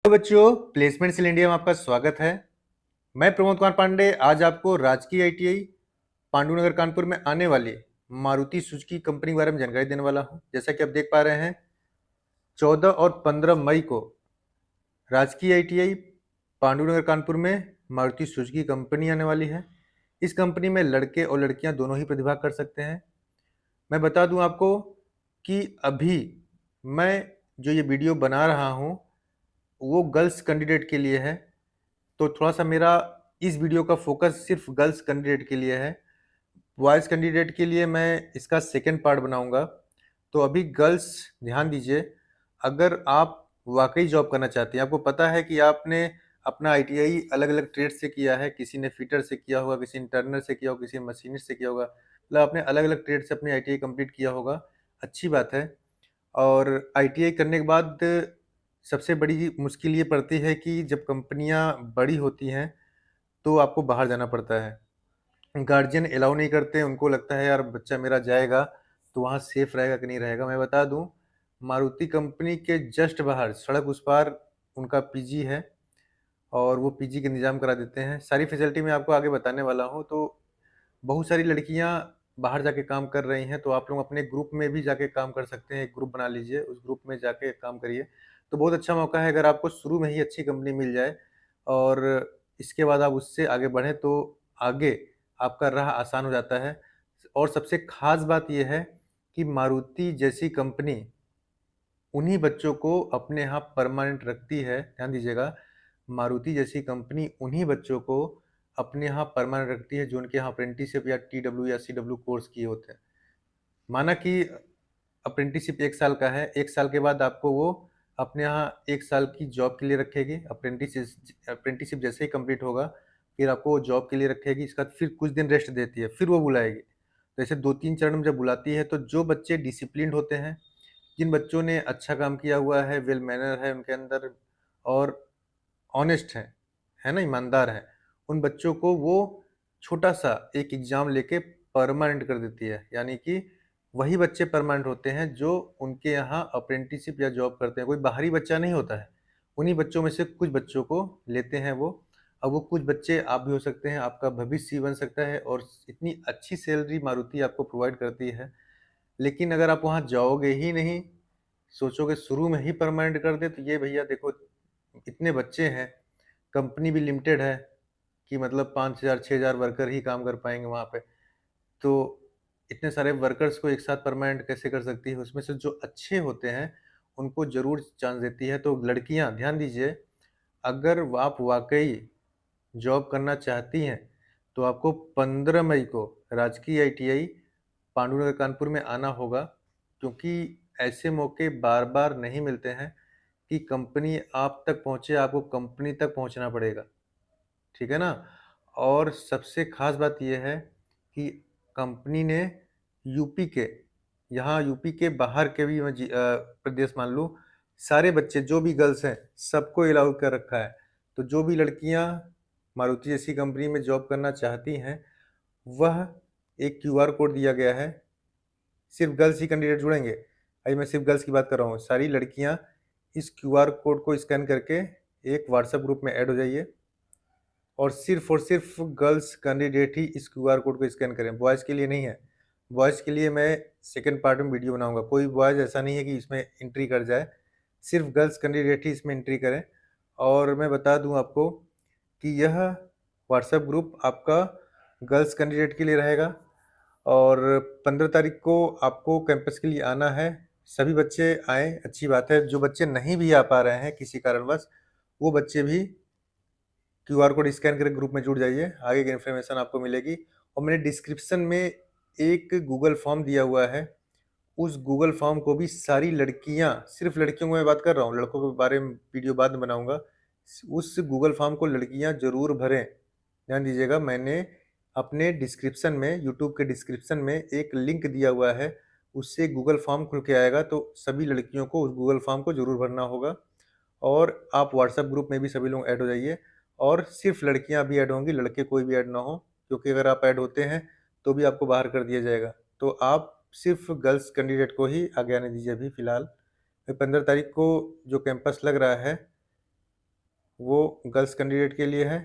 Hello बच्चों, placement cell India में आपका स्वागत है। मैं प्रमोद कुमार पांडे आज आपको राजकीय आईटीआई पांडुनगर कानपुर में आने वाली मारुति सुजुकी कंपनी के बारे में जानकारी देने वाला हूं। जैसा कि आप देख पा रहे हैं, 14 और 15 मई को राजकीय आईटीआई पांडुनगर कानपुर में मारुति सुजुकी कंपनी आने वाली है। इस कंपनी में लड़के और लड़कियां दोनों ही प्रतिभाग कर सकते हैं। मैं बता दूं आपको कि अभी मैं जो ये वीडियो बना रहा हूं वो गर्ल्स कैंडिडेट के लिए है, तो थोड़ा सा मेरा इस वीडियो का फोकस सिर्फ गर्ल्स कैंडिडेट के लिए है। बॉयज़ कैंडिडेट के लिए मैं इसका सेकंड पार्ट बनाऊंगा। तो अभी गर्ल्स ध्यान दीजिए, अगर आप वाकई जॉब करना चाहते हैं, आपको पता है कि आपने अपना आईटीआई अलग अलग ट्रेड से किया है, किसी ने फिटर से किया होगा, किसी ने टर्नर से किया होगा, किसी ने मशीनिस्ट से किया होगा, मतलब आपने अलग अलग ट्रेड से अपनी आईटीआई कंप्लीट किया होगा। अच्छी बात है। और आईटीआई करने के बाद सबसे बड़ी मुश्किल ये पड़ती है कि जब कंपनियां बड़ी होती हैं तो आपको बाहर जाना पड़ता है। गार्जियन अलाउ नहीं करते, उनको लगता है यार बच्चा मेरा जाएगा तो वहाँ सेफ रहेगा कि नहीं रहेगा। मैं बता दूं, मारुति कंपनी के जस्ट बाहर सड़क उस पार उनका पीजी है और वो पीजी का इंतजाम करा देते हैं। सारी फैसिलिटी मैं आपको आगे बताने वाला हूँ। तो बहुत सारी लड़कियां बाहर जाके काम कर रही हैं, तो आप लोग अपने ग्रुप में भी जाके काम कर सकते हैं। एक ग्रुप बना लीजिए, उस ग्रुप में जाके काम करिए। तो बहुत अच्छा मौका है, अगर आपको शुरू में ही अच्छी कंपनी मिल जाए और इसके बाद आप उससे आगे बढ़ें तो आगे आपका राह आसान हो जाता है। और सबसे खास बात यह है कि मारुति जैसी कंपनी उन्हीं बच्चों को अपने यहाँ परमानेंट रखती है। ध्यान दीजिएगा, मारुति जैसी कंपनी उन्हीं बच्चों को अपने यहाँ परमानेंट रखती है जो उनके यहाँ अप्रेंटिसशिप या टीडब्ल्यू या सीडब्ल्यू कोर्स किए होते हैं। माना कि अप्रेंटिसशिप 1 साल का है, 1 साल के बाद आपको वो अपने यहाँ 1 साल की जॉब के लिए रखेगी। अप्रेंटिसशिप जैसे ही कंप्लीट होगा फिर आपको वो जॉब के लिए रखेगी। इसका फिर कुछ दिन रेस्ट देती है, फिर वो बुलाएगी। तो ऐसे 2-3 चरण में जब बुलाती है, तो जो बच्चे डिसिप्लिन्ड होते हैं, जिन बच्चों ने अच्छा काम किया हुआ है, वेल मैनर है उनके अंदर और ऑनेस्ट है ना, ईमानदार है, उन बच्चों को वो छोटा-सा एक एग्ज़ाम लेके परमानेंट कर देती है। यानी कि वही बच्चे परमानेंट होते हैं जो उनके यहाँ अप्रेंटिसशिप या जॉब करते हैं। कोई बाहरी बच्चा नहीं होता है। उन्हीं बच्चों में से कुछ बच्चों को लेते हैं वो। अब वो कुछ बच्चे आप भी हो सकते हैं, आपका भविष्य भी बन सकता है और इतनी अच्छी सैलरी मारुति आपको प्रोवाइड करती है। लेकिन अगर आप वहाँ जाओगे ही नहीं, सोचोगे शुरू में ही परमानेंट कर दे, तो ये भैया देखो इतने बच्चे हैं, कंपनी भी लिमिटेड है कि मतलब 5,000-6,000 वर्कर ही काम कर पाएंगे वहाँ पे। तो इतने सारे वर्कर्स को एक साथ परमानेंट कैसे कर सकती है? उसमें से जो अच्छे होते हैं उनको ज़रूर चांस देती है। तो लड़कियाँ ध्यान दीजिए, अगर आप वाकई जॉब करना चाहती हैं तो आपको 15 मई को राजकीय आईटीआई पांडुनगर कानपुर में आना होगा, क्योंकि ऐसे मौके बार बार नहीं मिलते हैं कि कंपनी आप तक पहुँचे, आपको कंपनी तक पहुँचना पड़ेगा। ठीक है ना? और सबसे ख़ास बात ये है कि कंपनी ने यूपी के, यहाँ यूपी के बाहर के भी प्रदेश मान लूँ, सारे बच्चे जो भी गर्ल्स हैं सबको अलाउ कर रखा है। तो जो भी लड़कियाँ मारुति जैसी कंपनी में जॉब करना चाहती हैं, वह एक क्यूआर कोड दिया गया है। सिर्फ गर्ल्स ही कैंडिडेट जुड़ेंगे। अभी मैं सिर्फ गर्ल्स की बात कर रहा हूँ। सारी लड़कियाँ इस क्यूआर कोड को स्कैन करके एक व्हाट्सएप ग्रुप में ऐड हो जाइए और सिर्फ गर्ल्स कैंडिडेट ही इस क्यूआर कोड को स्कैन करें। बॉयज़ के लिए नहीं है। बॉयज़ के लिए मैं सेकंड पार्ट में वीडियो बनाऊंगा। कोई बॉयज़ ऐसा नहीं है कि इसमें एंट्री कर जाए, सिर्फ गर्ल्स कैंडिडेट ही इसमें एंट्री करें। और मैं बता दूं आपको कि यह व्हाट्सएप ग्रुप आपका गर्ल्स कैंडिडेट के लिए रहेगा और 15 तारीख को आपको कैंपस के लिए आना है। सभी बच्चे आएँ, अच्छी बात है। जो बच्चे नहीं भी आ पा रहे हैं किसी कारणवश, वो बच्चे भी क्यूआर कोड स्कैन करके ग्रुप में जुड़ जाइए, आगे की इन्फॉर्मेशन आपको मिलेगी। और मैंने डिस्क्रिप्शन में एक गूगल फॉर्म दिया हुआ है, उस गूगल फॉर्म को भी सारी लड़कियां, सिर्फ लड़कियों को मैं बात कर रहा हूँ, लड़कों के बारे में वीडियो बाद में बनाऊंगा। उस गूगल फॉर्म को लड़कियां जरूर भरें। ध्यान दीजिएगा, मैंने अपने डिस्क्रिप्शन में, यूट्यूब के डिस्क्रिप्शन में एक लिंक दिया हुआ है, उससे गूगल फॉर्म खुल के आएगा। तो सभी लड़कियों को उस गूगल फॉर्म को जरूर भरना होगा और आप व्हाट्सएप ग्रुप में भी सभी लोग ऐड हो जाइए। और सिर्फ लड़कियां भी ऐड होंगी, लड़के कोई भी ऐड ना हो, क्योंकि अगर आप ऐड होते हैं तो भी आपको बाहर कर दिया जाएगा। तो आप सिर्फ गर्ल्स कैंडिडेट को ही आगे आने दीजिए अभी फ़िलहाल। 15 तारीख को जो कैंपस लग रहा है वो गर्ल्स कैंडिडेट के लिए है,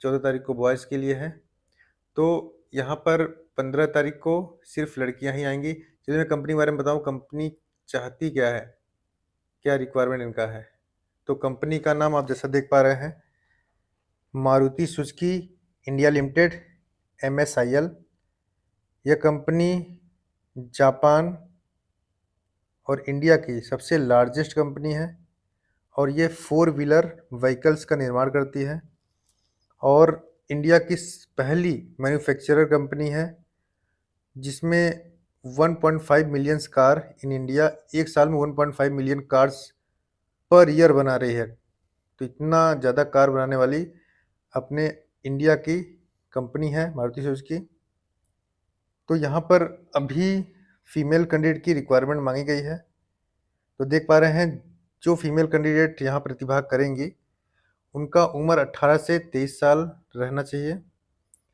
14 तारीख को बॉयज़ के लिए है। तो यहाँ पर 15 तारीख को सिर्फ लड़कियां ही आएंगी। चलिए मैं कंपनी के बारे में बताऊँ, कंपनी चाहती क्या है, क्या रिक्वायरमेंट इनका है। तो कंपनी का नाम आप जैसा देख पा रहे हैं, Maruti Suzuki India limited, MSIL। यह कंपनी जापान और इंडिया की सबसे लार्जेस्ट कंपनी है और ये 4 व्हीलर व्हीकल्स का निर्माण करती है और इंडिया की पहली मैन्युफैक्चरर कंपनी है जिसमें 1.5 मिलियन कार इन इंडिया, एक साल में 1.5 मिलियन कार्स पर ईयर बना रही है। तो इतना ज़्यादा कार बनाने वाली अपने इंडिया की कंपनी है मारुति सुजुकी। तो यहाँ पर अभी फीमेल कैंडिडेट की रिक्वायरमेंट मांगी गई है। तो देख पा रहे हैं जो फीमेल कैंडिडेट यहाँ प्रतिभा करेंगी उनका उम्र 18 से 23 साल रहना चाहिए।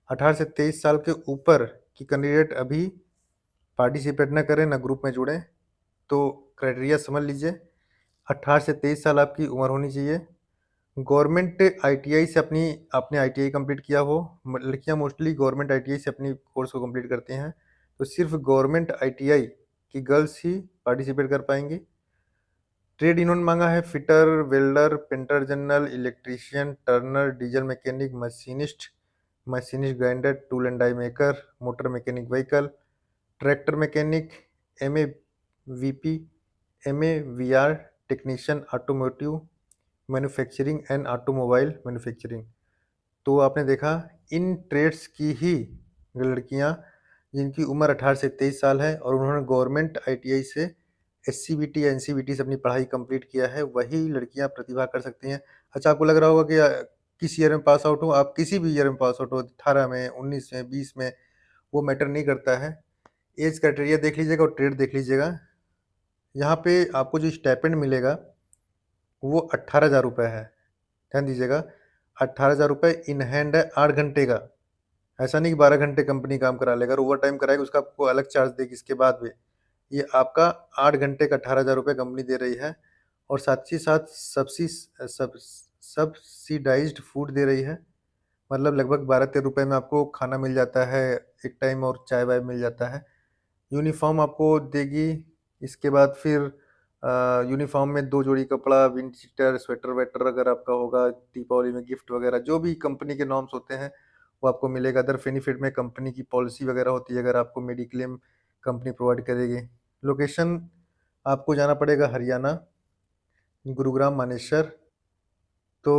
18 से 23 साल के ऊपर की कैंडिडेट अभी पार्टिसिपेट न करें, न ग्रुप में जुड़ें। तो क्राइटेरिया समझ लीजिए, 18 से 23 साल आपकी उम्र होनी चाहिए। गवर्नमेंट ITI से आपने ITI कंप्लीट किया हो। लड़कियां मोस्टली गवर्नमेंट ITI से अपनी कोर्स को कंप्लीट करती हैं। तो सिर्फ गवर्नमेंट ITI की गर्ल्स ही पार्टिसिपेट कर पाएंगी। ट्रेड इन्होंने मांगा है fitter, welder, painter general, electrician, turner, diesel mechanic, machinist grinder, tool and die maker, motor mechanic vehicle, tractor mechanic, MAVP, MAVR technician, automotive manufacturing and automobile manufacturing. तो आपने देखा इन ट्रेड्स की ही लड़कियां जिनकी उम्र 18 से 23 साल है और उन्होंने गवर्नमेंट ITI से SCBT या NCBT से अपनी पढ़ाई कंप्लीट किया है, वही लड़कियां प्रतिभा कर सकती हैं। अच्छा, आपको लग रहा होगा कि किस ईयर में पास आउट हो, आप किसी भी ईयर में पास आउट हो, 18 में, 19 में, 20 में, वो मैटर नहीं करता है। एज क्राइटेरिया देख लीजिएगा और ट्रेड देख लीजिएगा। यहाँ पे आपको जो स्टाइपेंड मिलेगा वो 18,000 रुपये है। ध्यान दीजिएगा, 18,000 रुपये इन हैंड है 8 घंटे का। ऐसा नहीं कि 12 घंटे कंपनी काम करा लेगा और ओवर टाइम कराएगा उसका आपको अलग चार्ज देगी इसके बाद भी। ये आपका 8 घंटे का 18,000 रुपये कंपनी दे रही है और साथ ही साथ सब्सिडाइज्ड फूड दे रही है। मतलब लगभग 12-13 रुपये में आपको खाना मिल जाता है एक टाइम और चाय वाय मिल जाता है। यूनिफॉर्म आपको देगी। इसके बाद फिर यूनिफॉर्म में 2 जोड़ी कपड़ा, विंटर स्वेटर वेटर अगर आपका होगा, दीपावली में गिफ्ट वगैरह जो भी कंपनी के नॉर्म्स होते हैं वो आपको मिलेगा। अदर बेनिफिट में कंपनी की पॉलिसी वगैरह होती है, अगर आपको मेडिक्लेम कंपनी प्रोवाइड करेगी। लोकेशन आपको जाना पड़ेगा हरियाणा, गुरुग्राम, मानेसर। तो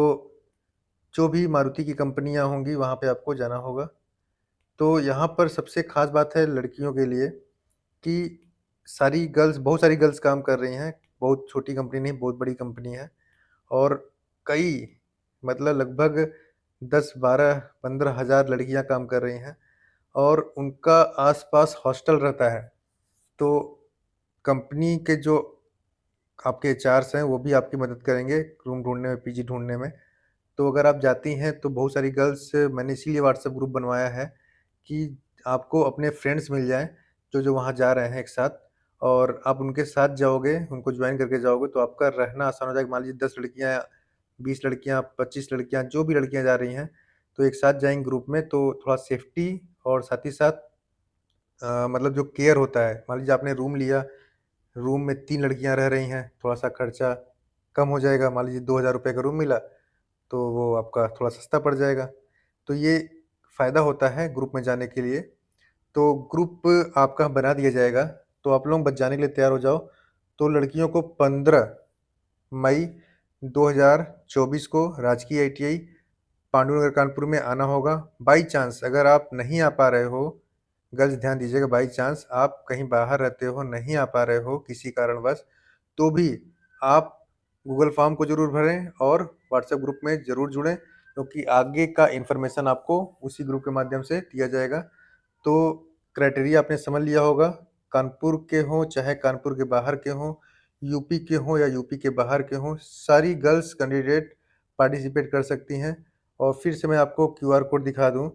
जो भी मारुति की कंपनियां होंगी वहाँ पे आपको जाना होगा। तो यहाँ पर सबसे खास बात है लड़कियों के लिए कि बहुत सारी गर्ल्स काम कर रही हैं। बहुत छोटी कंपनी नहीं, बहुत बड़ी कंपनी है और कई मतलब लगभग 10, 12, 15 हज़ार लड़कियां काम कर रही हैं और उनका आसपास हॉस्टल रहता है। तो कंपनी के जो आपके HRs हैं वो भी आपकी मदद करेंगे रूम ढूंढने में, PG ढूंढने में। तो अगर आप जाती हैं तो बहुत सारी गर्ल्स, मैंने इसीलिए व्हाट्सएप ग्रुप बनवाया है कि आपको अपने फ्रेंड्स मिल जाएं जो वहाँ जा रहे हैं एक साथ, और आप उनके साथ जाओगे, उनको ज्वाइन करके जाओगे तो आपका रहना आसान हो जाएगा। मान लीजिए 10 लड़कियाँ, 20 लड़कियाँ, 25 लड़कियाँ, जो भी लड़कियाँ जा रही हैं तो एक साथ जाएंगे ग्रुप में, तो थोड़ा सेफ्टी और साथ ही साथ मतलब जो केयर होता है। मान लीजिए आपने रूम लिया, रूम में 3 लड़कियाँ रह रही हैं, थोड़ा सा खर्चा कम हो जाएगा। मान लीजिए 2,000 रुपये का रूम मिला तो वो आपका थोड़ा सस्ता पड़ जाएगा। तो ये फ़ायदा होता है ग्रुप में जाने के लिए। तो ग्रुप आपका बना दिया जाएगा, तो आप लोग बस जाने के लिए तैयार हो जाओ। तो लड़कियों को 15 मई 2024 को राजकीय ITI पांडुनगर कानपुर में आना होगा। बाई चांस अगर आप नहीं आ पा रहे हो, गर्ल्स ध्यान दीजिएगा, बाई चांस आप कहीं बाहर रहते हो, नहीं आ पा रहे हो किसी कारणवश, तो भी आप गूगल फॉर्म को ज़रूर भरें और व्हाट्सएप ग्रुप में ज़रूर जुड़ें, क्योंकि आगे का इन्फॉर्मेशन आपको उसी ग्रुप के माध्यम से दिया जाएगा। तो क्राइटेरिया आपने समझ लिया होगा। कानपुर के हों चाहे कानपुर के बाहर के हों, यूपी के हों या यूपी के बाहर के हों, सारी गर्ल्स कैंडिडेट पार्टिसिपेट कर सकती हैं। और फिर से मैं आपको QR कोड दिखा दूं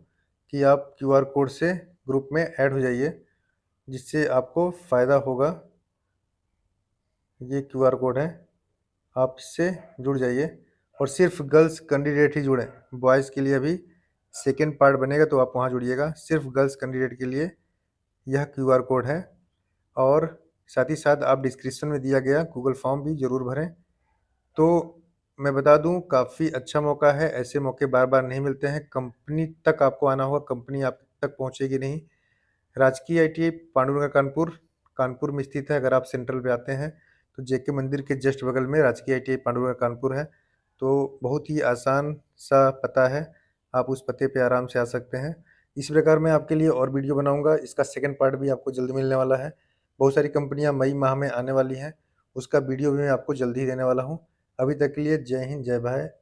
कि आप QR कोड से ग्रुप में ऐड हो जाइए, जिससे आपको फ़ायदा होगा। ये QR कोड है, आप इससे जुड़ जाइए और सिर्फ गर्ल्स कैंडिडेट ही जुड़ें। बॉयज़ के लिए अभी सेकेंड पार्ट बनेगा, तो आप वहाँ जुड़िएगा। सिर्फ गर्ल्स कैंडिडेट के लिए यह क्यूआर कोड है। और साथ ही साथ आप डिस्क्रिप्शन में दिया गया गूगल फॉर्म भी ज़रूर भरें। तो मैं बता दूं, काफ़ी अच्छा मौका है, ऐसे मौके बार बार नहीं मिलते हैं। कंपनी तक आपको आना होगा, कंपनी आप तक पहुंचेगी नहीं। राजकीय आईटीआई पांडुनगर कानपुर में स्थित है। अगर आप सेंट्रल पे आते हैं तो जेके मंदिर के जस्ट बगल में राजकीय आईटीआई पांडुनगर कानपुर है। तो बहुत ही आसान सा पता है, आप उस पते पे आराम से आ सकते हैं। इस प्रकार मैं आपके लिए और वीडियो बनाऊंगा, इसका सेकंड पार्ट भी आपको जल्द मिलने वाला है। बहुत सारी कंपनियां मई माह में आने वाली हैं, उसका वीडियो भी मैं आपको जल्द ही देने वाला हूँ। अभी तक के लिए जय हिंद, जय भारत।